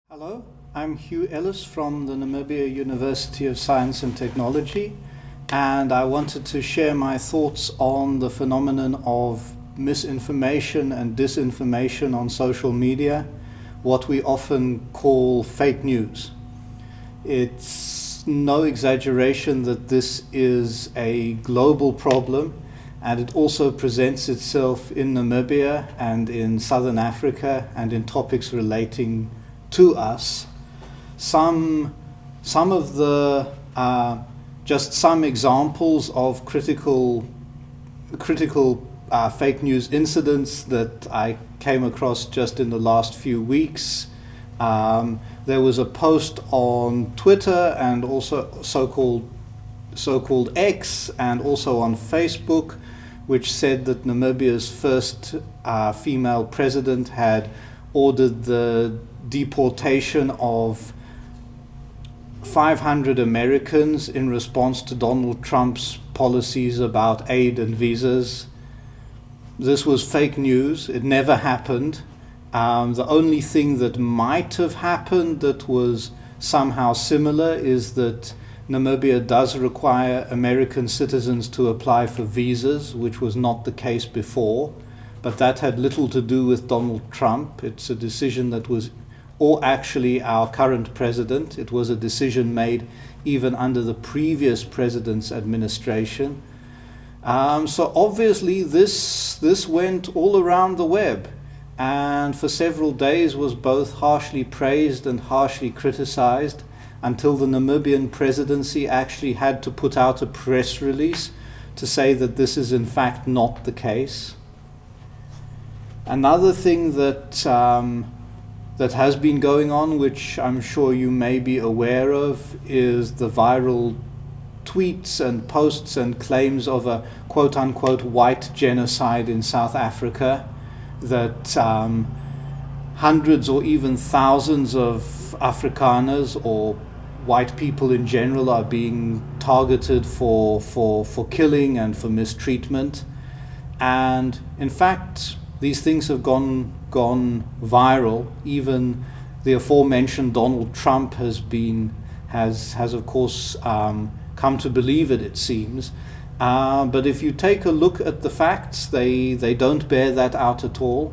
Hello, I'm Hugh Ellis from the Namibia University of Science and Technology, and I wanted to share my thoughts on the phenomenon of misinformation and disinformation on social media, what we often call fake news. It's no exaggeration that this is a global problem, and it also presents itself in Namibia and in Southern Africa and in topics relating to us. Some of the just some examples of critical fake news incidents that I came across just in the last few weeks. There was a post on Twitter and also so-called X and also on Facebook, which said that Namibia's first female president had ordered the deportation of 500 Americans in response to Donald Trump's policies about aid and visas. This was fake news. It never happened. The only thing that might have happened that was somehow similar is that Namibia does require American citizens to apply for visas, which was not the case before. But that had little to do with Donald Trump. It's a decision that was, or actually our current president. It was a decision made even under the previous president's administration. So obviously this went all around the web, and for several days was both harshly praised and harshly criticized, until the Namibian presidency actually had to put out a press release to say that this is in fact not the case. Another thing that has been going on, which I'm sure you may be aware of, is the viral tweets and posts and claims of a quote-unquote white genocide in South Africa, that hundreds or even thousands of Afrikaners or white people in general are being targeted for killing and for mistreatment. And in fact, these things have gone viral. Even the aforementioned Donald Trump has of course come to believe it, it seems. But if you take a look at the facts, they don't bear that out at all.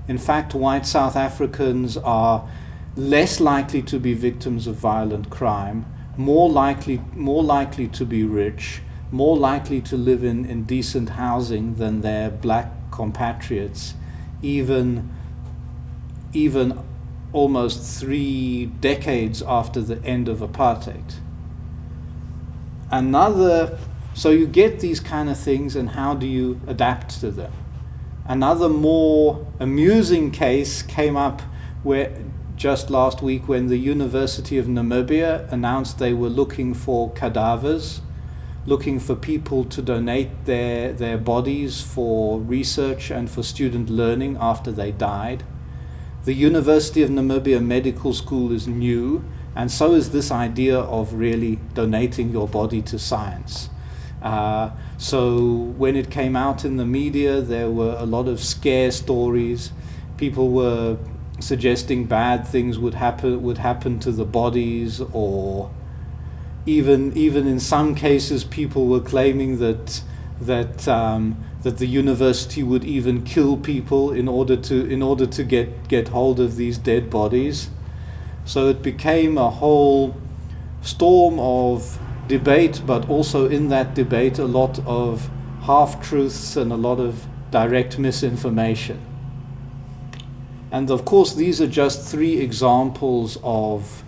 In fact, white South Africans are less likely to be victims of violent crime, more likely to be rich, more likely to live in decent housing than their black compatriots, even almost 3 decades after the end of apartheid. So you get these kind of things, and how do you adapt to them? Another more amusing case came up just last week, when the University of Namibia announced they were looking for cadavers, looking for people to donate their bodies for research and for student learning after they died. The University of Namibia Medical School is new, and so is this idea of really donating your body to science. So when it came out in the media, there were a lot of scare stories. People were suggesting bad things would happen to the bodies, or even in some cases people were claiming that the university would even kill people in order to get hold of these dead bodies. So it became a whole storm of debate, but also in that debate a lot of half-truths and a lot of direct misinformation. And of course, these are just 3 examples of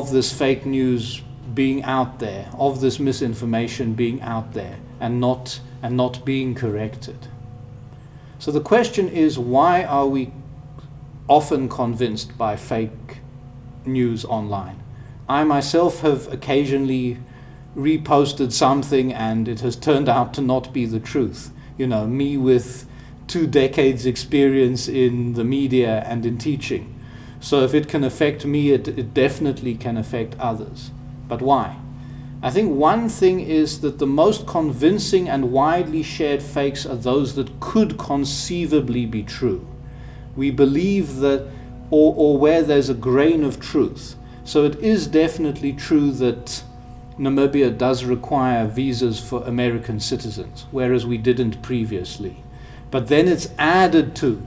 this fake news being out there, of this misinformation being out there and not being corrected. So the question is, why are we often convinced by fake news online? I myself have occasionally reposted something and it has turned out to not be the truth. You know, me with 2 decades experience in the media and in teaching. So if it can affect me, it definitely can affect others. But why? I think one thing is that the most convincing and widely shared fakes are those that could conceivably be true. We believe that or where there's a grain of truth. So it is definitely true that Namibia does require visas for American citizens, whereas we didn't previously. But then it's added to.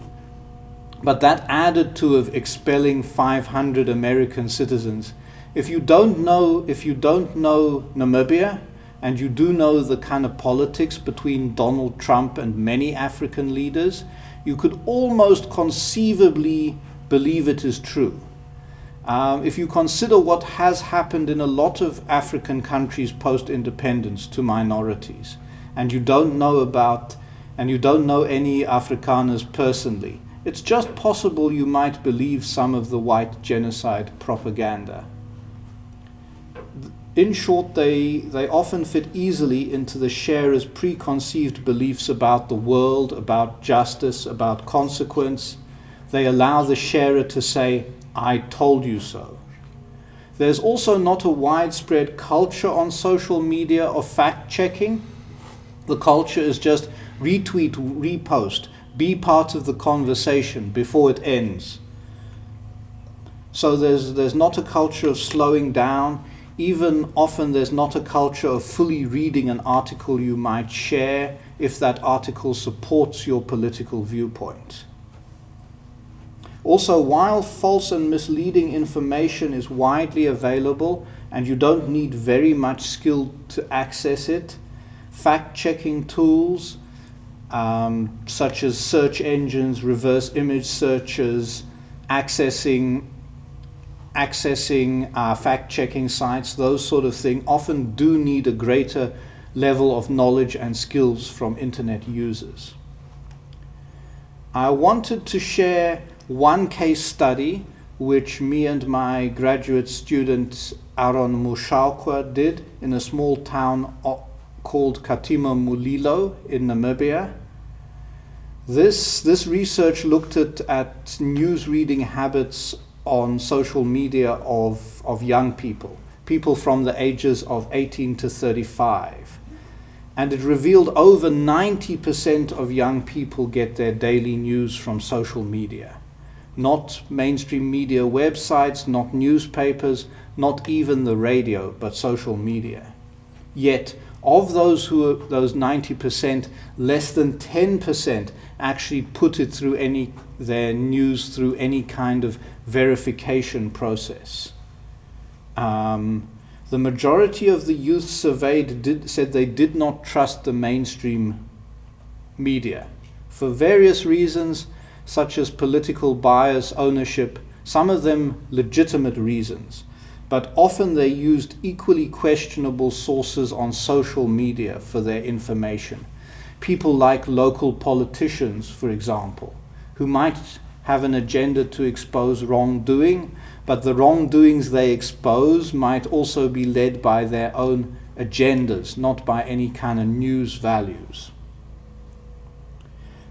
But that added to of expelling 500 American citizens. If you don't know Namibia, and you do know the kind of politics between Donald Trump and many African leaders, you could almost conceivably believe it is true. If you consider what has happened in a lot of African countries post-independence to minorities, and you don't know any Afrikaners personally, it's just possible you might believe some of the white genocide propaganda. In short, they often fit easily into the sharer's preconceived beliefs about the world, about justice, about consequence. They allow the sharer to say, "I told you so." There's also not a widespread culture on social media of fact-checking. The culture is just retweet, repost, be part of the conversation before it ends. So there's not a culture of slowing down. Even often there's not a culture of fully reading an article you might share if that article supports your political viewpoint. Also, while false and misleading information is widely available and you don't need very much skill to access it, fact-checking tools such as search engines, reverse image searches, accessing fact-checking sites, those sort of things, often do need a greater level of knowledge and skills from internet users. I wanted to share one case study which me and my graduate student Aaron Mushaukwa did in a small town called Katima Mulilo in Namibia. This research looked at news reading habits on social media of young people from the ages of 18 to 35. And it revealed over 90% of young people get their daily news from social media. Not mainstream media websites, not newspapers, not even the radio, but social media. Yet, of those 90%, less than 10% actually put it through their news through any kind of verification process. The majority of the youth surveyed said they did not trust the mainstream media for various reasons, such as political bias, ownership, some of them legitimate reasons, but often they used equally questionable sources on social media for their information. People like local politicians, for example, who might have an agenda to expose wrongdoing, but the wrongdoings they expose might also be led by their own agendas, not by any kind of news values.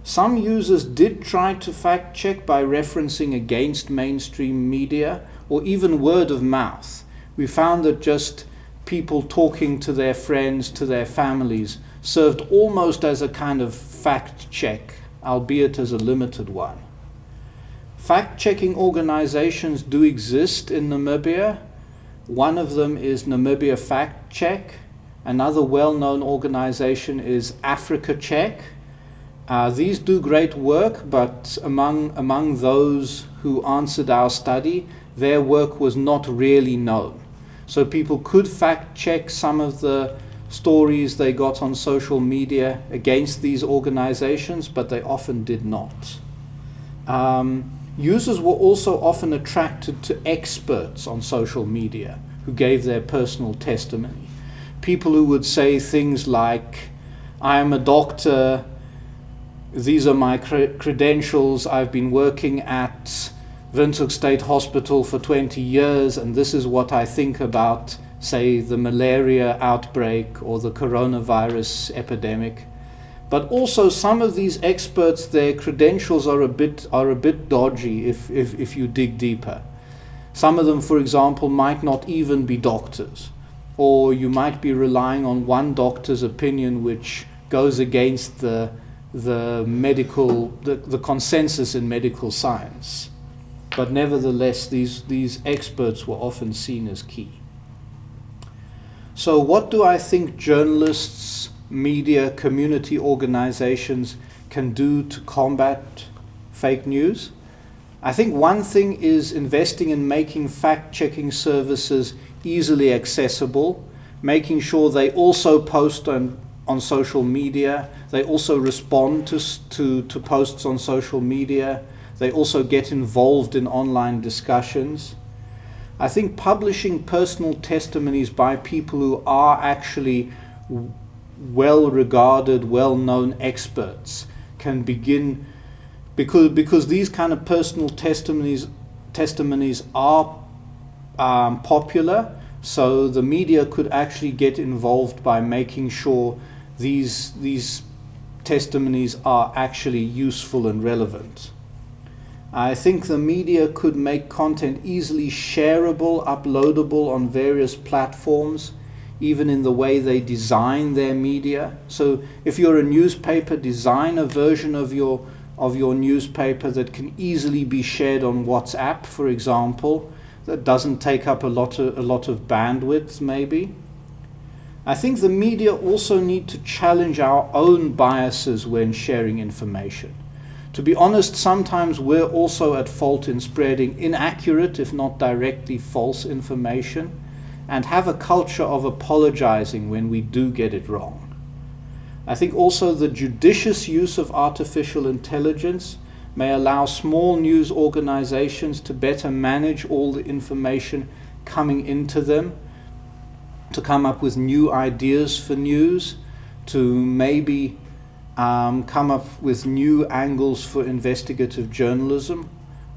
Some users did try to fact check by referencing against mainstream media or even word of mouth. We found that just people talking to their friends, to their families, served almost as a kind of fact check, albeit as a limited one. Fact-checking organizations do exist in Namibia. One of them is Namibia Fact Check. Another well-known organization is Africa Check. These do great work, but among those who answered our study, their work was not really known. So people could fact-check some of the stories they got on social media against these organizations, but they often did not. Users were also often attracted to experts on social media who gave their personal testimony. People who would say things like, "I am a doctor, these are my credentials, I've been working at Windhoek State Hospital for 20 years, and this is what I think about, say, the malaria outbreak or the coronavirus epidemic." But also some of these experts, their credentials are a bit dodgy if you dig deeper. Some of them, for example, might not even be doctors, or you might be relying on one doctor's opinion which goes against the consensus in medical science. but nevertheless these experts were often seen as key. So what do I think journalists, media, community organizations can do to combat fake news? I think one thing is investing in making fact-checking services easily accessible, making sure they also post on social media, they also respond to posts on social media, they also get involved in online discussions. I think publishing personal testimonies by people who are actually well-regarded, well-known experts can begin, because these kind of personal testimonies are popular, so the media could actually get involved by making sure these testimonies are actually useful and relevant. I think the media could make content easily shareable, uploadable on various platforms, even in the way they design their media. So if you're a newspaper, design a version of your newspaper that can easily be shared on WhatsApp, for example, that doesn't take up a lot of bandwidth maybe. I think the media also need to challenge our own biases when sharing information. To be honest, sometimes we're also at fault in spreading inaccurate, if not directly false information, and have a culture of apologizing when we do get it wrong. I think also the judicious use of artificial intelligence may allow small news organizations to better manage all the information coming into them, to come up with new ideas for news, to maybe come up with new angles for investigative journalism.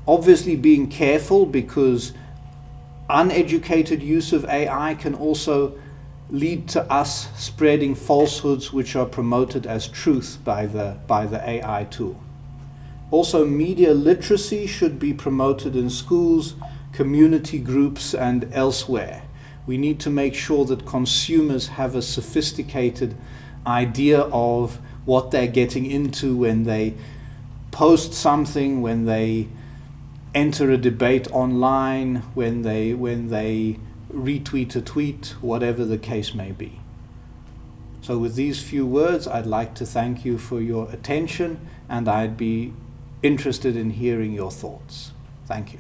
Obviously being careful, because uneducated use of AI can also lead to us spreading falsehoods which are promoted as truth by the AI tool. Also, media literacy should be promoted in schools, community groups, and elsewhere. We need to make sure that consumers have a sophisticated idea of what they're getting into when they post something, when they enter a debate online, when they retweet a tweet, whatever the case may be. So with these few words, I'd like to thank you for your attention, and I'd be interested in hearing your thoughts. Thank you.